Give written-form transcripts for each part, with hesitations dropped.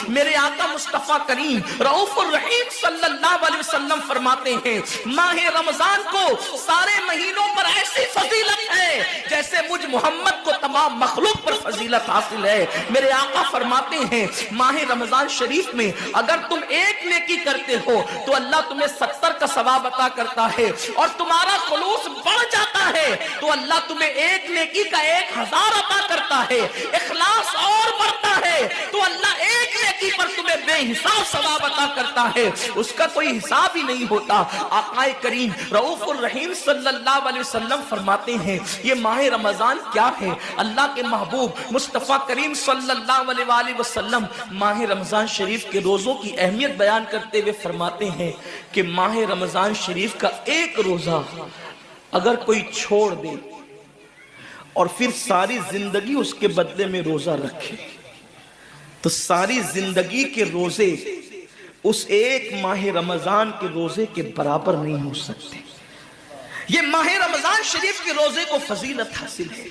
میرے آقا مصطفیٰ کریم رؤوف الرحیم صلی اللہ علیہ وسلم فرماتے ہیں ماہ رمضان کو سارے مہینوں پر ایسی فضیلت ہے جیسے مجھ محمد کو تمام مخلوق پر فضیلت حاصل ہے۔ میرے آقا فرماتے ہیں ماہ رمضان شریف میں اگر تم ایک نیکی کرتے ہو تو اللہ تمہیں 70 کا ثواب عطا کرتا ہے، اور تمہارا خلوص بڑھ جاتا ہے تو اللہ تمہیں ایک نیکی کا 1000 عطا کرتا ہے، اخلاص اور بڑھتا ہے تو اللہ ایک نیکی پر تمہیں بے حساب ثواب عطا کرتا ہے، اس کا کوئی حساب ہی نہیں ہوتا۔ آقا کریم رؤوف الرحیم صلی اللہ علیہ وسلم فرماتے ہیں یہ ماہ رمضان کیا ہے؟ اللہ کے محبوب مصطفیٰ کریم صلی اللہ علیہ وآلہ وسلم ماہ رمضان شریف کے روزوں کی اہمیت بیان کرتے ہوئے فرماتے ہیں کہ ماہ رمضان شریف کا ایک روزہ اگر کوئی چھوڑ دے اور پھر ساری زندگی اس کے بدلے میں روزہ رکھے تو ساری زندگی کے روزے اس ایک ماہ رمضان کے روزے کے برابر نہیں ہو سکتے۔ یہ ماہ رمضان شریف کے روزے کو فضیلت حاصل ہے،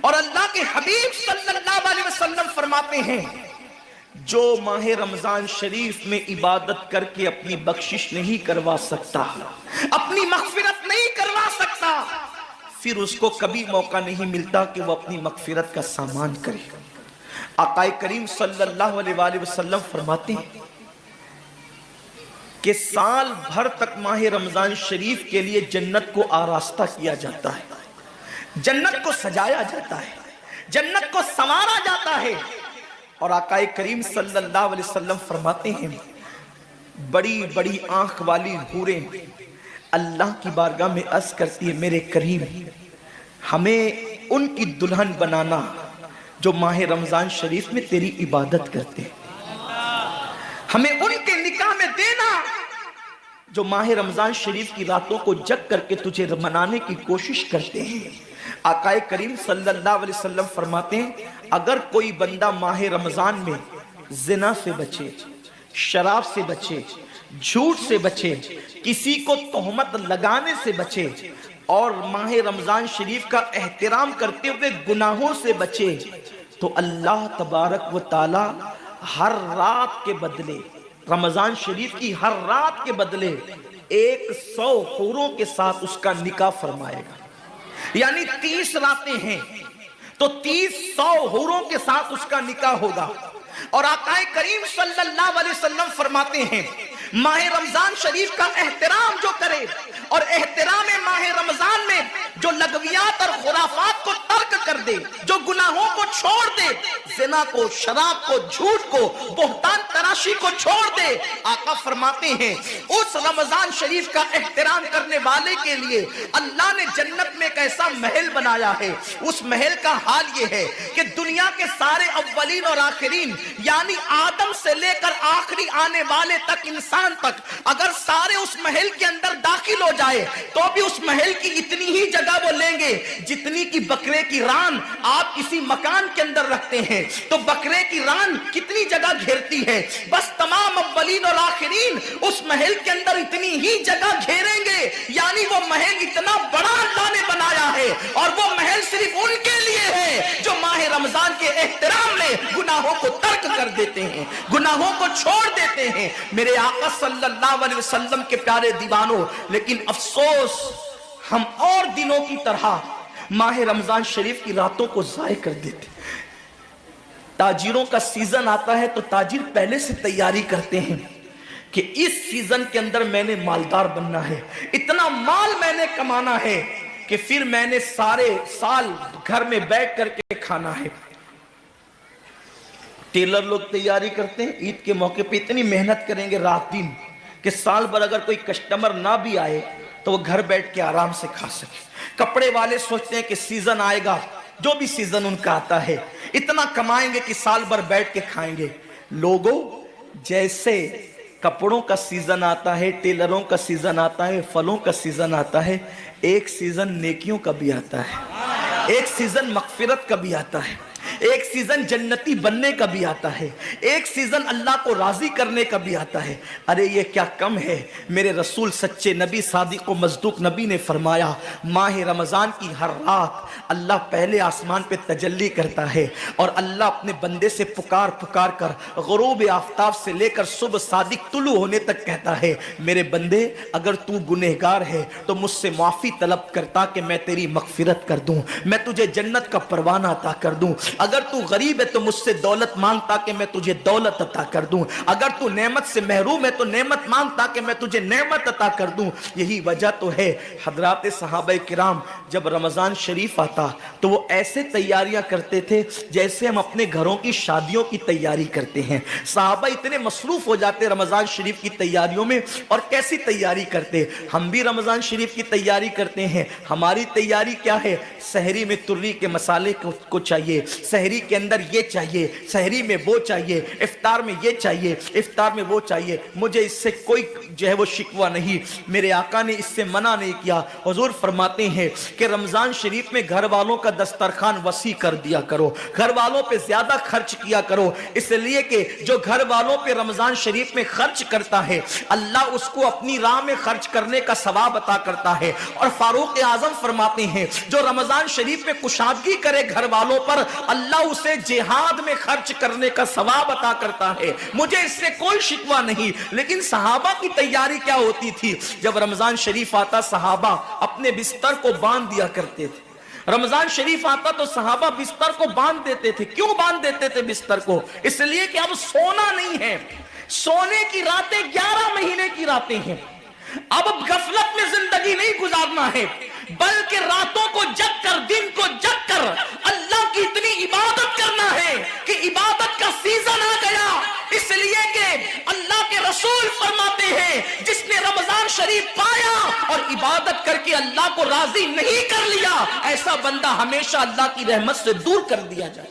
اور اللہ کے حبیب صلی اللہ علیہ وسلم فرماتے ہیں جو ماہ رمضان شریف میں عبادت کر کے اپنی بخشش نہیں کروا سکتا، اپنی مغفرت نہیں کروا سکتا، پھر اس کو کبھی موقع نہیں ملتا کہ وہ اپنی مغفرت کا سامان کرے۔ آقا کریم صلی اللہ علیہ وآلہ وسلم فرماتے ہیں کہ سال بھر تک ماہ رمضان شریف کے لیے جنت کو آراستہ کیا جاتا ہے، جنت کو سجایا جاتا ہے، جنت کو سنوارا جاتا ہے، اور آقا کریم صلی اللہ علیہ وسلم فرماتے ہیں بڑی بڑی آنکھ والی حوریں اللہ کی بارگاہ میں عرض کرتی ہے میرے کریم ہمیں ان کی دلہن بنانا جو ماہ رمضان شریف میں تیری عبادت کرتے ہیں، ہمیں ان کے نکاح میں دینا جو ماہ رمضان شریف کی راتوں کو جگ کر کے تجھے منانے کی کوشش کرتے ہیں۔ آقا کریم صلی اللہ علیہ وسلم فرماتے ہیں اگر کوئی بندہ ماہ رمضان میں زنا سے بچے، شراب سے بچے، جھوٹ سے بچے، کسی کو تہمت لگانے سے بچے، اور ماہ رمضان شریف کا احترام کرتے ہوئے گناہوں سے بچے، تو اللہ تبارک و تعالی ہر رات کے بدلے، رمضان شریف کی ہر رات کے بدلے 100 حوروں کے ساتھ اس کا نکاح فرمائے گا۔ یعنی 30 راتیں ہیں تو 100 حوروں کے ساتھ اس کا نکاح ہوگا۔ اور آقا کریم صلی اللہ علیہ وسلم فرماتے ہیں ماہ رمضان شریف کا احترام جو کرے اور احترام ماہ رمضان میں جو لغویات اور خرافات کو ترک کر دے، جو گناہوں کو چھوڑ دے، زنا کو، شراب کو، جھوٹ کو، بہتان تراشی کو چھوڑ دے، آقا فرماتے ہیں اس رمضان شریف کا احترام کرنے والے کے لیے اللہ نے جنت میں ایک ایسا محل بنایا ہے۔ اس محل کا حال یہ ہے کہ دنیا کے سارے اولین اور آخرین یعنی آدم سے لے کر آخری آنے والے تک انسان تک اگر سارے اس محل کے اندر داخل ہو جائے تو بھی اس محل کی اتنی ہی جگہ وہ لیں گے جتنی کی بکرے کی ران آپ کسی مکان کے اندر رکھتے ہیں، تو بکرے کی ران کتنی جگہ گھیرتی ہے، بس تمام اولین اور آخرین اس محل کے اندر اتنی ہی جگہ گھیریں گے، یعنی وہ محل اتنا بڑا اللہ نے بنایا ہے، اور وہ محل صرف ان کے لیے ہے جو ماہ رمضان کے احترام میں گناہوں کو ترک کر دیتے ہیں، گناہوں کو چھوڑ دیتے ہیں۔ میرے آقا صلی اللہ علیہ وسلم کے پیارے دیوانوں، لیکن افسوس ہم اور دنوں کی طرح ماہ رمضان شریف کی راتوں کو ضائع کر دیتے۔ تاجروں کا سیزن آتا ہے تو تاجر پہلے سے تیاری کرتے ہیں کہ اس سیزن کے اندر میں نے مالدار بننا ہے، اتنا مال میں نے کمانا ہے کہ پھر میں نے سارے سال گھر میں بیٹھ کر کے کھانا ہے۔ ٹیلر لوگ تیاری کرتے ہیں عید کے موقع پہ اتنی محنت کریں گے رات دن کہ سال بھر اگر کوئی کسٹمر نہ بھی آئے تو وہ گھر بیٹھ کے آرام سے کھا سکے۔ کپڑے والے سوچتے ہیں کہ سیزن آئے گا، جو بھی سیزن ان کا آتا ہے اتنا کمائیں گے کہ سال بھر بیٹھ کے کھائیں گے۔ لوگوں جیسے کپڑوں کا سیزن آتا ہے، ٹیلروں کا سیزن آتا ہے، پھلوں کا سیزن آتا ہے، ایک سیزن نیکیوں کا بھی آتا ہے، ایک سیزن مغفرت کا بھی آتا ہے، ایک سیزن جنتی بننے کا بھی آتا ہے، ایک سیزن اللہ کو راضی کرنے کا بھی آتا ہے۔ ارے یہ کیا کم ہے، میرے رسول سچے نبی صادق و مصدوق نبی نے فرمایا ماہ رمضان کی ہر رات اللہ پہلے آسمان پہ تجلی کرتا ہے اور اللہ اپنے بندے سے پکار پکار کر غروب آفتاب سے لے کر صبح صادق طلوع ہونے تک کہتا ہے میرے بندے اگر تو گنہگار ہے تو مجھ سے معافی طلب کرتا کہ میں تیری مغفرت کر دوں، میں تجھے جنت کا پروانہ عطا کر دوں، اگر تو غریب ہے تو مجھ سے دولت مانگتا کہ میں تجھے دولت عطا کر دوں، اگر تو نعمت سے محروم ہے تو نعمت مانگتا کہ میں تجھے نعمت عطا کر دوں۔ یہی وجہ تو ہے حضرات صحابہ کرام جب رمضان شریف آتا تو وہ ایسے تیاریاں کرتے تھے جیسے ہم اپنے گھروں کی شادیوں کی تیاری کرتے ہیں۔ صحابہ اتنے مصروف ہو جاتے رمضان شریف کی تیاریوں میں، اور کیسی تیاری کرتے، ہم بھی رمضان شریف کی تیاری کرتے ہیں۔ ہماری تیاری کیا ہے؟ سحری میں تری کے مسالے کو چاہیے، سحری کے اندر یہ چاہیے، سحری میں وہ چاہیے، افطار میں یہ چاہیے، افطار میں وہ چاہیے۔ مجھے اس سے کوئی جو ہے وہ شکوہ نہیں، میرے آقا نے اس سے منع نہیں کیا۔ حضور فرماتے ہیں کہ رمضان شریف میں گھر والوں کا دسترخوان وسیع کر دیا کرو، گھر والوں پہ زیادہ خرچ کیا کرو، اس لیے کہ جو گھر والوں پہ رمضان شریف میں خرچ کرتا ہے اللہ اس کو اپنی راہ میں خرچ کرنے کا ثواب عطا کرتا ہے۔ اور فاروق اعظم فرماتے ہیں جو رمضان شریف میں کشادگی کرے گھر والوں پر اللہ اسے جہاد میں خرچ کرنے کا ثواب عطا کرتا ہے۔ مجھے اس سے کوئی شکوہ نہیں، لیکن صحابہ کی تیاری کیا ہوتی تھی؟ جب رمضان شریف آتا صحابہ اپنے بستر کو باندھ دیا کرتے تھے۔ رمضان شریف آتا تو صحابہ بستر کو باندھ دیتے تھے۔ کیوں باندھ دیتے تھے بستر کو؟ اس لیے کہ اب سونا نہیں ہے، سونے کی راتیں 11 مہینے کی راتیں ہیں، اب غفلت میں زندگی نہیں گزارنا ہے، بلکہ راتوں کو جگ کر دن کو جگ کر اللہ کی اتنی عبادت کرنا ہے کہ عبادت کا سیزن آ گیا۔ اس لیے کہ اللہ کے رسول فرماتے ہیں جس نے رمضان شریف پایا اور عبادت کر کے اللہ کو راضی نہیں کر لیا ایسا بندہ ہمیشہ اللہ کی رحمت سے دور کر دیا جائے۔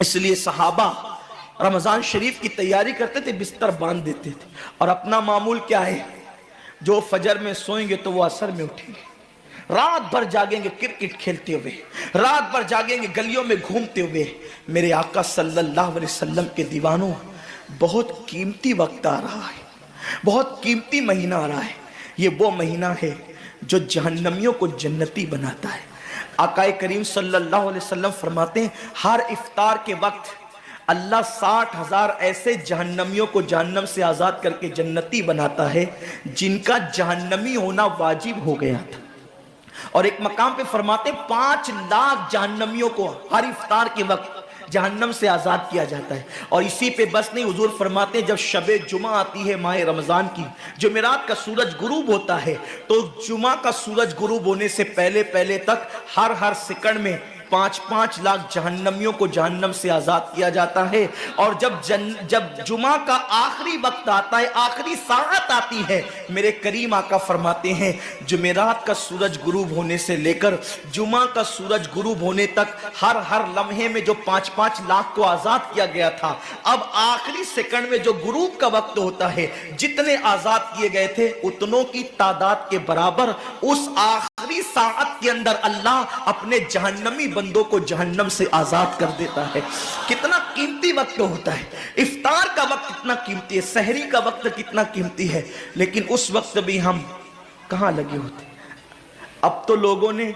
اس لیے صحابہ رمضان شریف کی تیاری کرتے تھے، بستر باندھ دیتے تھے، اور اپنا معمول کیا ہے؟ جو فجر میں سوئیں گے تو وہ عصر میں اٹھیں گے، رات بھر جاگیں گے کرکٹ کھیلتے ہوئے، رات بھر جاگیں گے گلیوں میں گھومتے ہوئے۔ میرے آقا صلی اللہ علیہ وسلم کے دیوانوں، بہت قیمتی وقت آ رہا ہے، بہت قیمتی مہینہ آ رہا ہے۔ یہ وہ مہینہ ہے جو جہنمیوں کو جنتی بناتا ہے۔ آقا کریم صلی اللہ علیہ وسلم فرماتے ہیں ہر افطار کے وقت اللہ 60,000 ایسے جہنمیوں کو جہنم سے آزاد کر کے جنتی بناتا ہے جن کا جہنمی ہونا واجب ہو گیا تھا۔ اور ایک مقام پہ فرماتے ہیں 5 لاکھ جہنمیوں کو ہر افطار کے وقت جہنم سے آزاد کیا جاتا ہے۔ اور اسی پہ بس نہیں، حضور فرماتے ہیں جب شب جمعہ آتی ہے ماہ رمضان کی، جمعرات کا سورج غروب ہوتا ہے، تو جمعہ کا سورج غروب ہونے سے پہلے پہلے تک ہر سیکنڈ میں 5 لاکھ جہنمیوں کو جہنم سے آزاد کیا جاتا ہے۔ اور جب جمعہ کا آخری وقت آتا ہے، آخری ساعت آتی ہے، میرے کریم آقا فرماتے ہیں جمعرات کا سورج غروب ہونے سے لے کر جمعہ کا سورج غروب ہونے تک ہر لمحے میں جو 5 لاکھ کو آزاد کیا گیا تھا، اب آخری سیکنڈ میں جو غروب کا وقت ہوتا ہے جتنے آزاد کیے گئے تھے اتنوں کی تعداد کے برابر اس آخری ساعت کے اندر اللہ اپنے جہنمی بندوں کو جہنم سے آزاد کر دیتا ہے۔ کتنا قیمتی وقت ہوتا ہے، افطار کا وقت کتنا قیمتی ہے، سحری کا وقت کتنا قیمتی ہے، لیکن اس وقت بھی ہم کہاں لگے ہوتے ہیں۔ اب تو لوگوں نے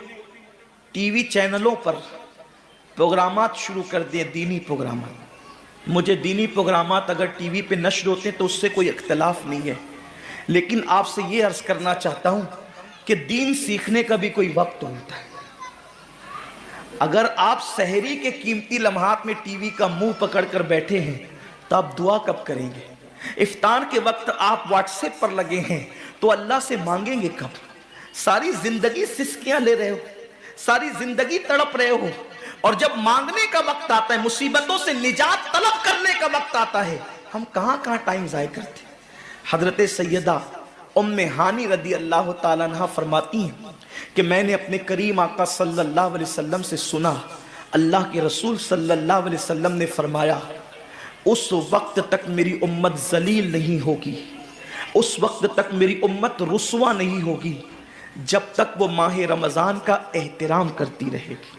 ٹی وی چینلوں پر پروگرامات شروع کر دیے، دینی پروگرامات۔ مجھے دینی پروگرامات اگر ٹی وی پہ نشر ہوتے ہیں تو اس سے کوئی اختلاف نہیں ہے، لیکن آپ سے یہ عرض کرنا چاہتا ہوں کہ دین سیکھنے کا بھی کوئی وقت ہوتا ہے۔ اگر آپ سحری کے قیمتی لمحات میں ٹی وی کا منہ پکڑ کر بیٹھے ہیں تو آپ دعا کب کریں گے؟ افطار کے وقت آپ واٹس ایپ پر لگے ہیں تو اللہ سے مانگیں گے کب؟ ساری زندگی سسکیاں لے رہے ہو، ساری زندگی تڑپ رہے ہو، اور جب مانگنے کا وقت آتا ہے، مصیبتوں سے نجات طلب کرنے کا وقت آتا ہے، ہم کہاں ٹائم ضائع کرتے ہیں۔ حضرت سیدہ ام ہانی رضی اللہ تعالیٰ عنہ فرماتی ہیں کہ میں نے اپنے کریم آقا صلی اللہ علیہ وسلم سے سنا، اللہ کے رسول صلی اللہ علیہ وسلم نے فرمایا اس وقت تک میری امت ذلیل نہیں ہوگی، اس وقت تک میری امت رسوا نہیں ہوگی جب تک وہ ماہ رمضان کا احترام کرتی رہے گی،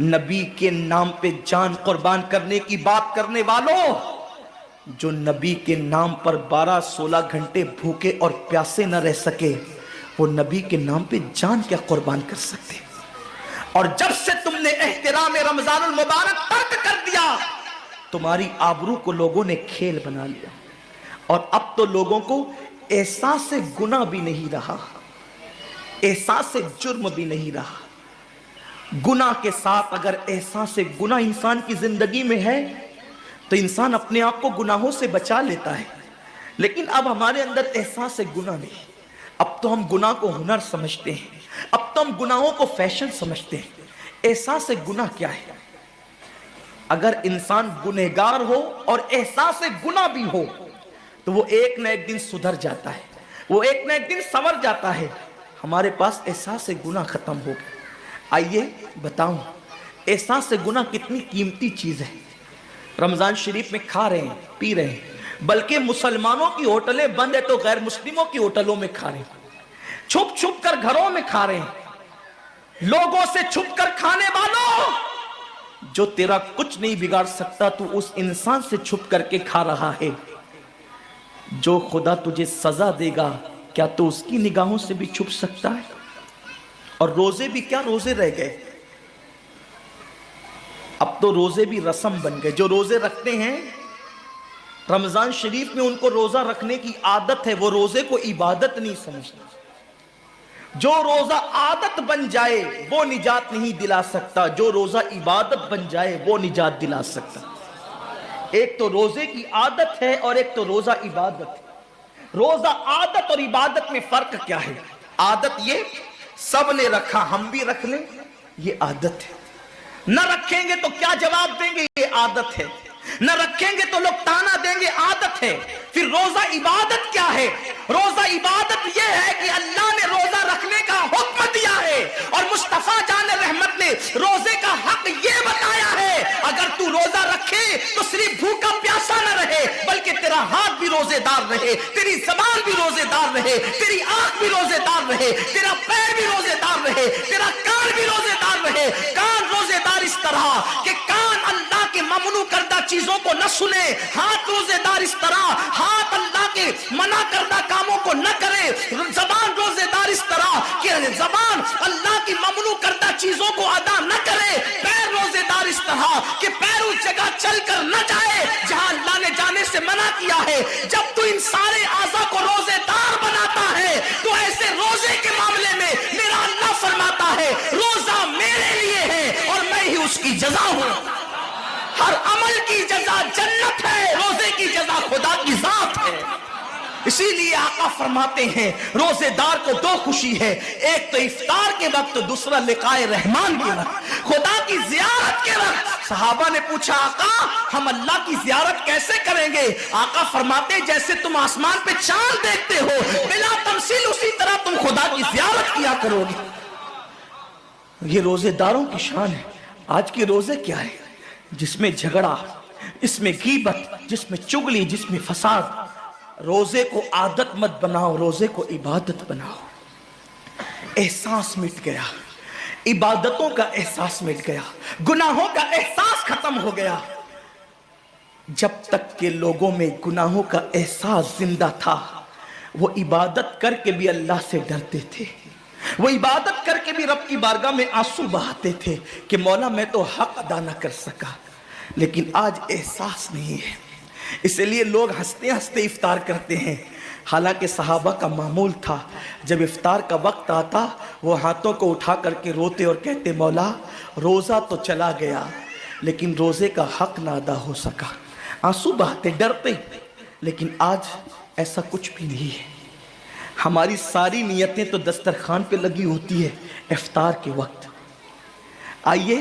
نبی کے نام پہ جان قربان کرنے کی بات کرنے والوں، جو نبی کے نام پر 12-16 گھنٹے بھوکے اور پیاسے نہ رہ سکے، وہ نبی کے نام پہ جان کیا قربان کر سکتے؟ اور جب سے تم نے احترام رمضان المبارک ترک کر دیا، تمہاری آبرو کو لوگوں نے کھیل بنا لیا، اور اب تو لوگوں کو احساس گناہ بھی نہیں رہا، احساس جرم بھی نہیں رہا۔ گناہ کے ساتھ اگر احساس گناہ انسان کی زندگی میں ہے تو انسان اپنے آپ کو گناہوں سے بچا لیتا ہے، لیکن اب ہمارے اندر احساس گناہ نہیں۔ اب تو ہم گناہ کو ہنر سمجھتے ہیں، اب تو ہم گناہوں کو فیشن سمجھتے ہیں۔ احساس گناہ کیا ہے؟ اگر انسان گنہگار ہو اور احساس گناہ بھی ہو تو وہ ایک نہ ایک دن سدھر جاتا ہے، وہ ایک نہ ایک دن سنور جاتا ہے۔ ہمارے پاس احساس گناہ ختم ہو گیا۔ آئیے بتاؤں احساس گناہ کتنی قیمتی چیز ہے۔ رمضان شریف میں کھا رہے ہیں، پی رہے ہیں، بلکہ مسلمانوں کی ہوٹلیں بند ہے تو غیر مسلموں کی ہوٹلوں میں کھا رہے ہیں، چھپ چھپ کر گھروں میں کھا رہے ہیں۔ لوگوں سے چھپ کر کھانے والوں، جو تیرا کچھ نہیں بگاڑ سکتا تو اس انسان سے چھپ کر کے کھا رہا ہے۔ جو خدا تجھے سزا دے گا کیا تو اس کی نگاہوں سے بھی چھپ سکتا ہے؟ اور روزے بھی کیا روزے رہ گئے، اب تو روزے بھی رسم بن گئے۔ جو روزے رکھتے ہیں رمضان شریف میں، ان کو روزہ رکھنے کی عادت ہے، وہ روزے کو عبادت نہیں سمجھتے۔ جو روزہ عادت بن جائے وہ نجات نہیں دلا سکتا، جو روزہ عبادت بن جائے وہ نجات دلا سکتا۔ ایک تو روزے کی عادت ہے اور ایک تو روزہ عبادت ہے۔ روزہ عادت اور عبادت میں فرق کیا ہے؟ عادت یہ سب نے رکھا ہم بھی رکھ لیں، یہ عادت ہے۔ نہ رکھیں گے تو کیا جواب دیں گے، یہ عادت ہے۔ نہ رکھیں گے تو لوگ تانا دیں گے، عادت ہے۔ پھر روزہ عبادت کیا ہے؟ روزہ عبادت یہ ہے کہ اللہ نے روزہ رکھنے کا حکم دیا ہے، اور مصطفیٰ جان رحمت نے روزے کا حق یہ بتایا ہے، اگر تو روزہ رکھے تو صرف بھوکا پیاسا نہ رہے، بلکہ تیرا ہاتھ بھی روزے دار رہے، تیری زبان بھی روزے دار رہے، تیری آنکھ بھی روزے دار رہے، تیرا پیر بھی روزے دار رہے، تیرا کان بھی روزے دار رہے۔ کان روزے دار اس طرح کہ کان اللہ کے ممنوع کردہ چیزوں کو نہ سنے، ہاتھ روزے دار اس طرح ہاتھ اللہ کے منع کردہ کاموں کو نہ کرے، زبان روزے دار اس طرح کہ زبان اللہ کی ممنوع کردہ چیزوں کو ادا نہ کرے، پیر روزے دار اس طرح کہ پیر اس جگہ چل کر نہ جائے جہاں اللہ نے جانے سے منع کیا ہے۔ جب تو ان سارے اعضاء کو روزے دار بناتا ہے تو ایسے روزے کے معاملے میں میرا اللہ فرماتا ہے روزہ میرے لیے ہے اور میں ہی اس کی جزا ہوں۔ ہر عمل کی جزا جنت ہے، روزے کی جزا خدا کی ذات ہے۔ اسی لیے آقا فرماتے ہیں روزے دار کو دو خوشی ہے، ایک تو افطار کے وقت، دوسرا لقائے رحمان کے وقت، خدا کی زیارت کے وقت۔ صحابہ نے پوچھا آقا ہم اللہ کی زیارت کیسے کریں گے؟ آقا فرماتے جیسے تم آسمان پہ چاند دیکھتے ہو بلا تمثیل، اسی طرح تم خدا کی زیارت کیا کرو گے۔ یہ روزے داروں کی شان ہے۔ آج کے روزے کیا ہے؟ جس میں جھگڑا، جس میں غیبت، جس میں چگلی، جس میں فساد۔ روزے کو عادت مت بناؤ، روزے کو عبادت بناؤ۔ احساس مٹ گیا، عبادتوں کا احساس مٹ گیا، گناہوں کا احساس ختم ہو گیا۔ جب تک کہ لوگوں میں گناہوں کا احساس زندہ تھا وہ عبادت کر کے بھی اللہ سے ڈرتے تھے، وہ عبادت کر کے بھی رب کی بارگاہ میں آنسو بہاتے تھے کہ مولا میں تو حق ادا نہ کر سکا۔ لیکن آج احساس نہیں ہے، اس لیے لوگ ہنستے ہنستے افطار کرتے ہیں۔ حالانکہ صحابہ کا معمول تھا جب افطار کا وقت آتا وہ ہاتھوں کو اٹھا کر کے روتے اور کہتے مولا روزہ تو چلا گیا لیکن روزے کا حق نہ ادا ہو سکا، آنسو بہاتے ڈرتے۔ لیکن آج ایسا کچھ بھی نہیں ہے، ہماری ساری نیتیں تو دسترخوان پہ لگی ہوتی ہے افطار کے وقت۔ آئیے